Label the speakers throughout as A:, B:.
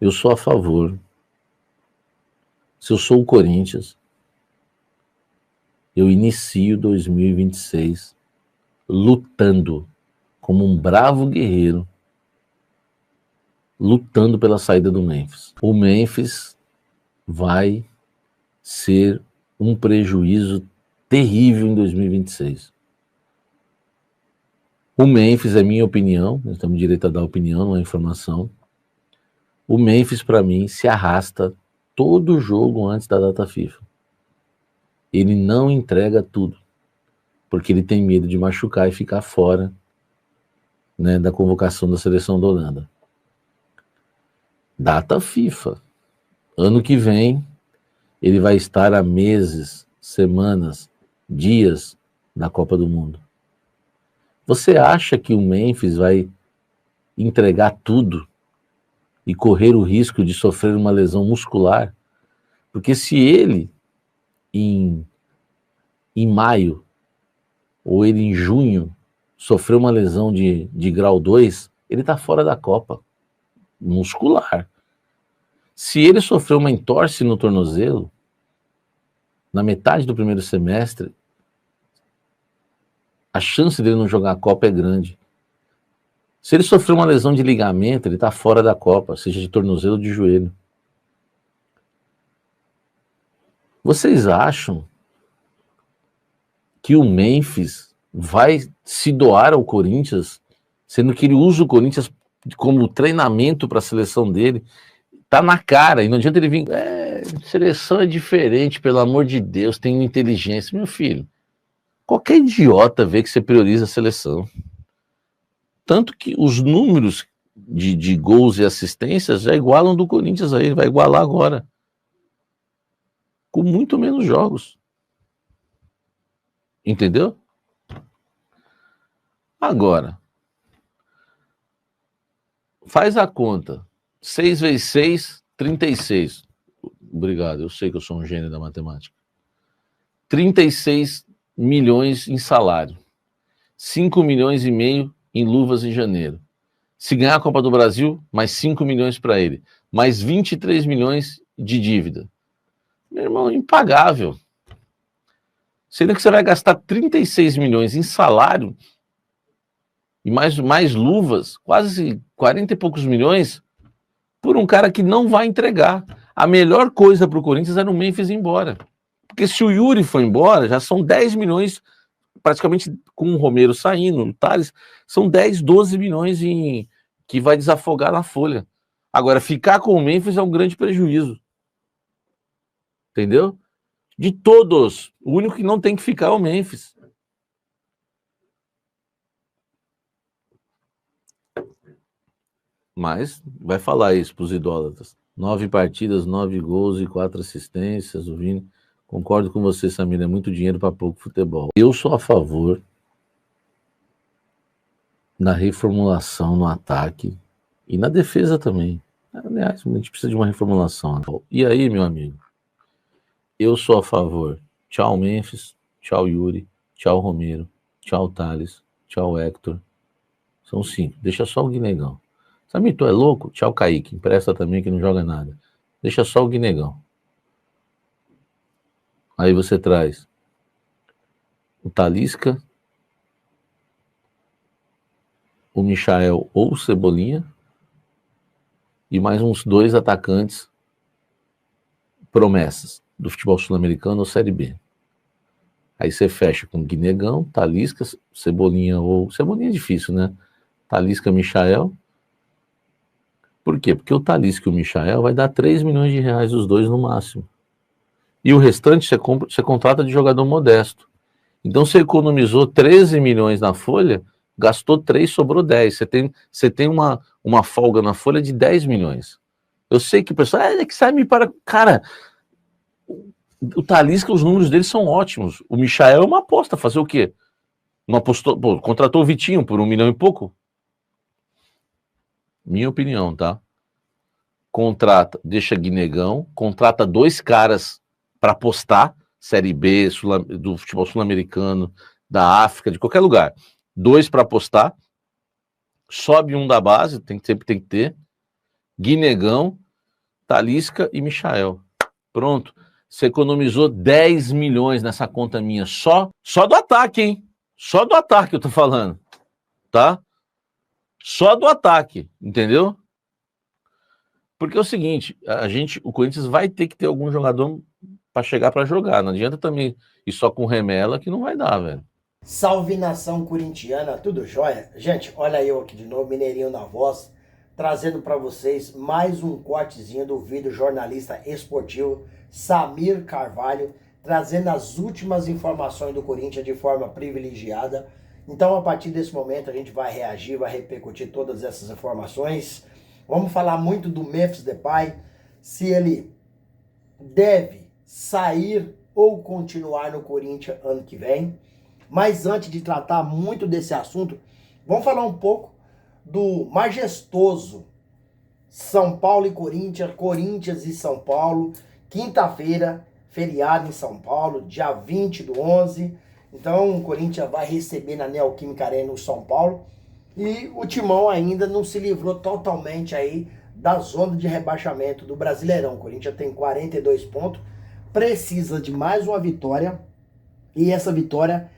A: Eu sou a favor. Se eu sou o Corinthians, eu inicio 2026 lutando como um bravo guerreiro, lutando pela saída do Memphis. O Memphis vai ser um prejuízo terrível em 2026. O Memphis, é minha opinião, nós temos direito a dar opinião, não é informação. O Memphis, para mim, se arrasta todo jogo antes da data FIFA. Ele não entrega tudo, porque ele tem medo de machucar e ficar fora, né, da convocação da seleção da Holanda. Data FIFA. Ano que vem, ele vai estar a meses, semanas, dias da Copa do Mundo. Você acha que o Memphis vai entregar tudo e correr o risco de sofrer uma lesão muscular? Porque se ele, em maio, ou ele em junho, sofreu uma lesão de grau 2, ele está fora da Copa, muscular. Se ele sofreu uma entorse no tornozelo, na metade do primeiro semestre, a chance dele não jogar a Copa é grande. Se ele sofreu uma lesão de ligamento, ele está fora da Copa, seja de tornozelo ou de joelho. Vocês acham que o Memphis vai se doar ao Corinthians, sendo que ele usa o Corinthians como treinamento para a seleção dele? Tá na cara, e não adianta ele vir, seleção é diferente, pelo amor de Deus, tem inteligência. Meu filho, qualquer idiota vê que você prioriza a seleção. Tanto que os números de gols e assistências já igualam do Corinthians aí, vai igualar agora. Com muito menos jogos. Entendeu? Agora, faz a conta. 6 vezes 6, 36. Obrigado, eu sei que eu sou um gênio da matemática. 36 milhões em salário. 5 milhões e meio em luvas em janeiro. Se ganhar a Copa do Brasil, mais 5 milhões para ele. Mais 23 milhões de dívida. Meu irmão, impagável. Sendo que você vai gastar 36 milhões em salário e mais luvas, quase 40 e poucos milhões, por um cara que não vai entregar. A melhor coisa para o Corinthians era o Memphis ir embora. Porque se o Yuri for embora, já são 10 milhões, praticamente com o Romero saindo, o Tales, são 10, 12 milhões que vai desafogar na folha. Agora, ficar com o Memphis é um grande prejuízo. Entendeu? De todos, o único que não tem que ficar é o Memphis. Mas vai falar isso para os idólatras. 9 partidas, 9 gols e 4 assistências, o Vini. Concordo com você, Samir, é muito dinheiro para pouco futebol. Eu sou a favor da reformulação no ataque e na defesa também. Aliás, a gente precisa de uma reformulação. E aí, meu amigo? Eu sou a favor. Tchau, Memphis. Tchau, Yuri. Tchau, Romero. Tchau, Tales. Tchau, Hector. São 5. Deixa só o Guinegão. Samir, tu é louco? Tchau, Kaique. Empresta também que não joga nada. Deixa só o Guinegão. Aí você traz o Talisca, o Michael ou o Cebolinha e mais uns 2 atacantes promessas do futebol sul-americano ou Série B. Aí você fecha com Guinegão, Talisca, Cebolinha ou... Cebolinha é difícil, né? Talisca, Michael. Por quê? Porque o Talisca e o Michael vai dar 3 milhões de reais os dois no máximo. E o restante você contrata de jogador modesto. Então você economizou 13 milhões na folha, gastou 3, sobrou 10. Você tem uma folga na folha de 10 milhões. Eu sei que o pessoal, é que sai me para... Cara, o Talisca, os números dele são ótimos. O Michael é uma aposta, fazer o quê? Não apostou, pô, contratou o Vitinho por 1 milhão e pouco? Minha opinião, tá? Contrata, deixa Guinegão, contrata 2 caras para apostar, Série B, do futebol sul-americano, da África, de qualquer lugar. 2 para apostar, sobe um da base, sempre tem que ter. Guinegão, Talisca e Michael. Pronto. Você economizou 10 milhões nessa conta minha. Só do ataque, hein? Só do ataque eu tô falando. Tá? Só do ataque. Entendeu? Porque é o seguinte, o Corinthians vai ter que ter algum jogador para chegar para jogar. Não adianta também ir só com remela que não vai dar, velho.
B: Salve nação corintiana, tudo jóia? Gente, olha eu aqui de novo, Mineirinho na voz, trazendo para vocês mais um cortezinho do vídeo jornalista esportivo Samir Carvalho, trazendo as últimas informações do Corinthians de forma privilegiada. Então, a partir desse momento, a gente vai reagir, vai repercutir todas essas informações. Vamos falar muito do Memphis Depay, se ele deve sair ou continuar no Corinthians ano que vem. Mas antes de tratar muito desse assunto, vamos falar um pouco do majestoso São Paulo e Corinthians, Corinthians e São Paulo, quinta-feira, feriado em São Paulo, dia 20/11. Então o Corinthians vai receber na Neoquímica Arena o São Paulo. E o Timão ainda não se livrou totalmente aí da zona de rebaixamento do Brasileirão. O Corinthians tem 42 pontos, precisa de mais uma vitória. E essa vitória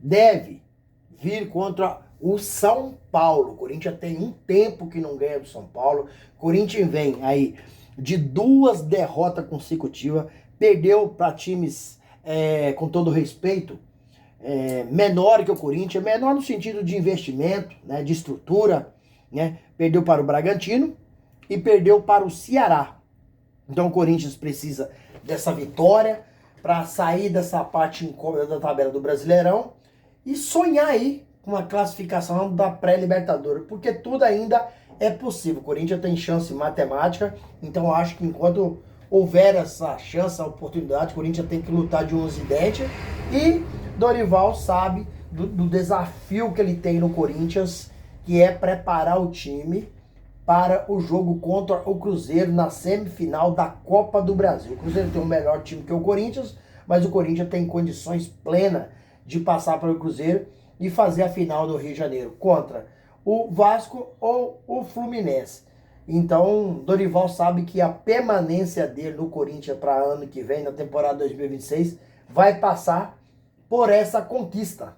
B: deve vir contra o São Paulo. O Corinthians tem um tempo que não ganha do São Paulo. O Corinthians vem aí de 2 derrotas consecutivas. Perdeu para times, com todo respeito, menor que o Corinthians. Menor no sentido de investimento, né, de estrutura. Né? Perdeu para o Bragantino e perdeu para o Ceará. Então o Corinthians precisa dessa vitória para sair dessa parte incômoda da tabela do Brasileirão e sonhar aí com a classificação da pré-Libertadores, porque tudo ainda é possível. O Corinthians tem chance matemática, então eu acho que enquanto houver essa chance, essa oportunidade, o Corinthians tem que lutar de unhas e dentes, e Dorival sabe do desafio que ele tem no Corinthians, que é preparar o time para o jogo contra o Cruzeiro na semifinal da Copa do Brasil. O Cruzeiro tem um melhor time que o Corinthians, mas o Corinthians tem condições plenas de passar para o Cruzeiro e fazer a final do Rio de Janeiro contra o Vasco ou o Fluminense. Então, Dorival sabe que a permanência dele no Corinthians para ano que vem, na temporada 2026, vai passar por essa conquista.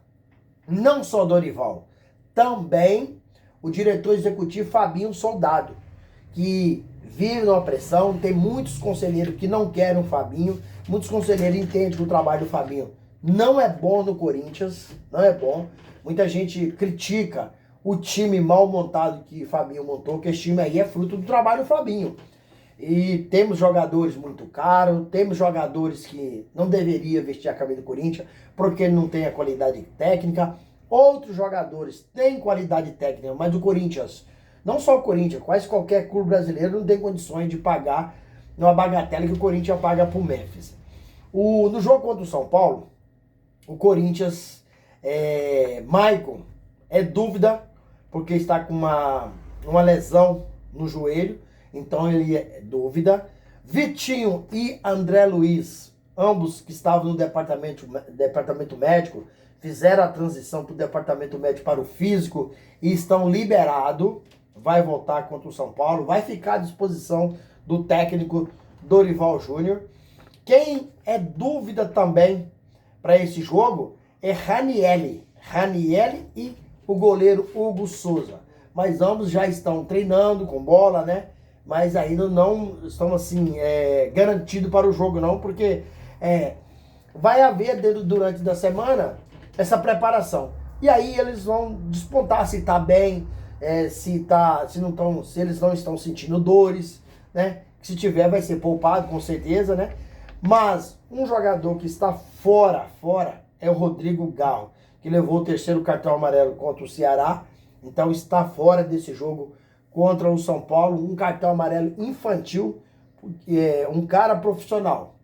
B: Não só Dorival, também o diretor executivo Fabinho Soldado, que vive numa pressão. Tem muitos conselheiros que não querem o Fabinho, muitos conselheiros entendem que o trabalho do Fabinho não é bom no Corinthians, não é bom. Muita gente critica o time mal montado que o Fabinho montou, que esse time aí é fruto do trabalho do Fabinho. E temos jogadores muito caros, temos jogadores que não deveriam vestir a camisa do Corinthians porque não tem a qualidade técnica. Outros jogadores têm qualidade técnica, mas o Corinthians, não só o Corinthians, quase qualquer clube brasileiro não tem condições de pagar uma bagatela que o Corinthians paga pro Memphis. No jogo contra o São Paulo, o Corinthians, Maicon é dúvida, porque está com uma lesão no joelho, então ele é dúvida. Vitinho e André Luiz, ambos que estavam no departamento médico, fizeram a transição para o departamento médico para o físico e estão liberados. Vai voltar contra o São Paulo, vai ficar à disposição do técnico Dorival Júnior. Quem é dúvida também para esse jogo é Ranieri e o goleiro Hugo Souza. Mas ambos já estão treinando com bola, né? Mas ainda não estão assim garantidos para o jogo não, porque vai haver durante da semana essa preparação. E aí eles vão despontar se tá bem, se eles não estão sentindo dores, né? Se tiver vai ser poupado com certeza, né? Mas um jogador que está fora é o Rodrigo Garro, que levou o 3º cartão amarelo contra o Ceará, então está fora desse jogo contra o São Paulo, um cartão amarelo infantil, um cara profissional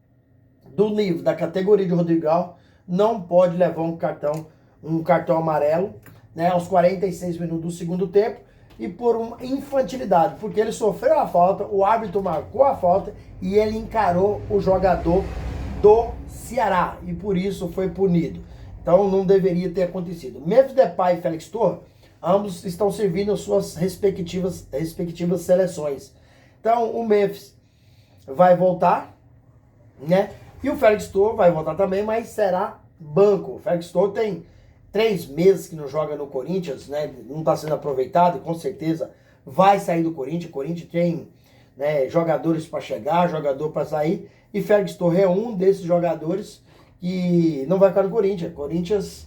B: do nível, da categoria de Rodrigo Garro, não pode levar um cartão amarelo, né, aos 46 minutos do segundo tempo, e por uma infantilidade, porque ele sofreu a falta, o árbitro marcou a falta e ele encarou o jogador do Ceará, e por isso foi punido. Então não deveria ter acontecido. Memphis Depay e Félix Torres, ambos estão servindo as suas respectivas seleções. Então o Memphis vai voltar, né? E o Felix Torre vai voltar também, mas será banco. O Felix Torre tem 3 meses que não joga no Corinthians, né? Não está sendo aproveitado e com certeza vai sair do Corinthians. O Corinthians tem, né, jogadores para chegar, jogador para sair. E Felix Torre é um desses jogadores que não vai ficar no Corinthians. O Corinthians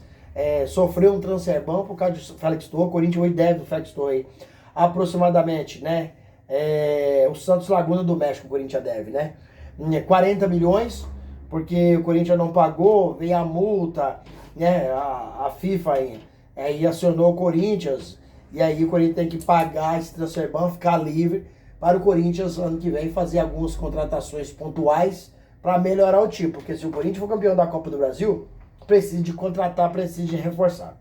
B: sofreu um transfer ban por causa do Felix Torre. O Corinthians hoje deve o Felix Torre aproximadamente, né? O Santos Laguna do México, o Corinthians deve, né? 40 milhões, porque o Corinthians não pagou, veio a multa, né? A FIFA aí acionou o Corinthians, e aí o Corinthians tem que pagar esse transfer ban, ficar livre para o Corinthians ano que vem fazer algumas contratações pontuais para melhorar o time, porque se o Corinthians for campeão da Copa do Brasil, precisa de contratar, precisa de reforçar.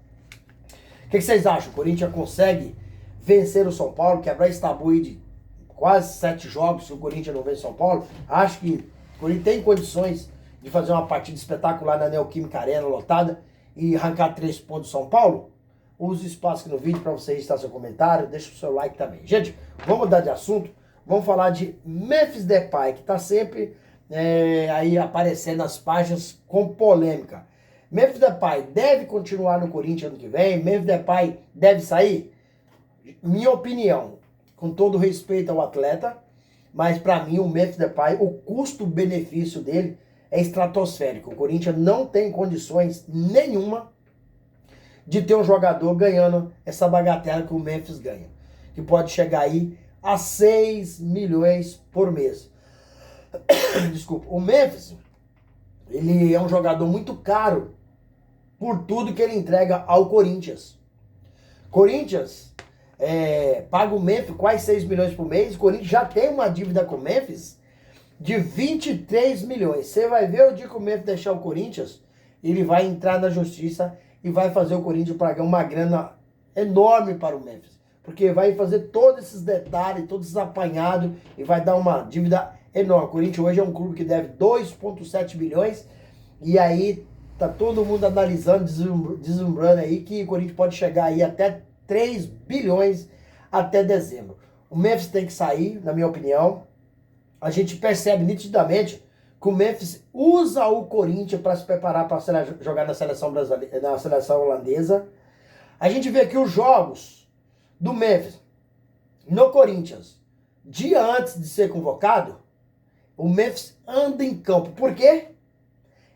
B: O que vocês acham? O Corinthians consegue vencer o São Paulo, quebrar esse tabu de quase 7 jogos se o Corinthians não vence o São Paulo? Acho que o Corinthians tem condições de fazer uma partida espetacular na Neoquímica Arena lotada e arrancar 3 pontos do São Paulo? Use o espaço aqui no vídeo para você registrar seu comentário, deixa o seu like também. Gente, vamos mudar de assunto, vamos falar de Memphis Depay, que está sempre aí aparecendo nas páginas com polêmica. Memphis Depay deve continuar no Corinthians ano que vem? Memphis Depay deve sair? Minha opinião, com todo respeito ao atleta, mas para mim o Memphis Depay, o custo-benefício dele é estratosférico. O Corinthians não tem condições nenhuma de ter um jogador ganhando essa bagatela que o Memphis ganha, que pode chegar aí a 6 milhões por mês. Desculpa, o Memphis, ele é um jogador muito caro por tudo que ele entrega ao Corinthians. Corinthians paga o Memphis quase 6 milhões por mês. O Corinthians já tem uma dívida com o Memphis de 23 milhões. Você vai ver o dia que o Memphis deixar o Corinthians, ele vai entrar na justiça e vai fazer o Corinthians pagar uma grana enorme para o Memphis. Porque vai fazer todos esses detalhes, todos esses apanhados e vai dar uma dívida enorme. O Corinthians hoje é um clube que deve 2,7 bilhões e aí tá todo mundo analisando, deslumbrando aí que o Corinthians pode chegar aí até 3 bilhões até dezembro. O Memphis tem que sair, na minha opinião. A gente percebe nitidamente que o Memphis usa o Corinthians para se preparar para jogar na seleção brasileira, na seleção holandesa. A gente vê que os jogos do Memphis no Corinthians, dia antes de ser convocado, o Memphis anda em campo. Por quê?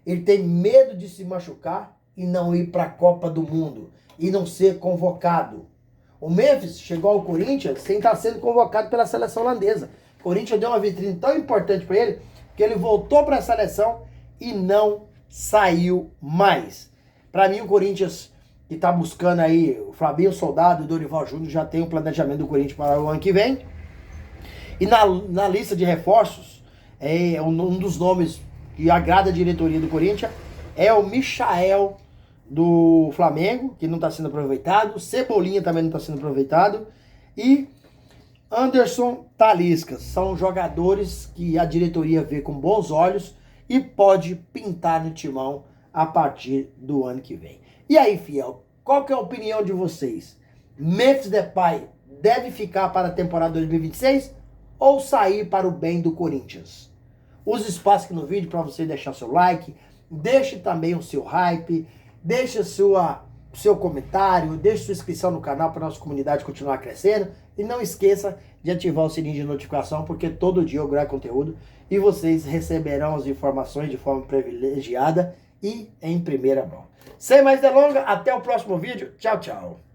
B: Ele tem medo de se machucar e não ir para a Copa do Mundo e não ser convocado. O Memphis chegou ao Corinthians sem estar sendo convocado pela seleção holandesa. O Corinthians deu uma vitrine tão importante para ele que ele voltou para a seleção e não saiu mais. Para mim, o Corinthians que está buscando aí, o Fabinho Soldado e o Dorival Júnior já tem um planejamento do Corinthians para o ano que vem. E na lista de reforços, um dos nomes que agrada a diretoria do Corinthians é o Michael do Flamengo, que não está sendo aproveitado. Cebolinha também não está sendo aproveitado. E Anderson Talisca. São jogadores que a diretoria vê com bons olhos e pode pintar no timão a partir do ano que vem. E aí, fiel, qual que é a opinião de vocês? Memphis Depay deve ficar para a temporada 2026 ou sair para o bem do Corinthians? Use espaço aqui no vídeo para você deixar seu like, deixe também o seu hype, deixe seu comentário, deixe sua inscrição no canal para a nossa comunidade continuar crescendo e não esqueça de ativar o sininho de notificação, porque todo dia eu gravo conteúdo e vocês receberão as informações de forma privilegiada e em primeira mão. Sem mais delongas, até o próximo vídeo. Tchau, tchau.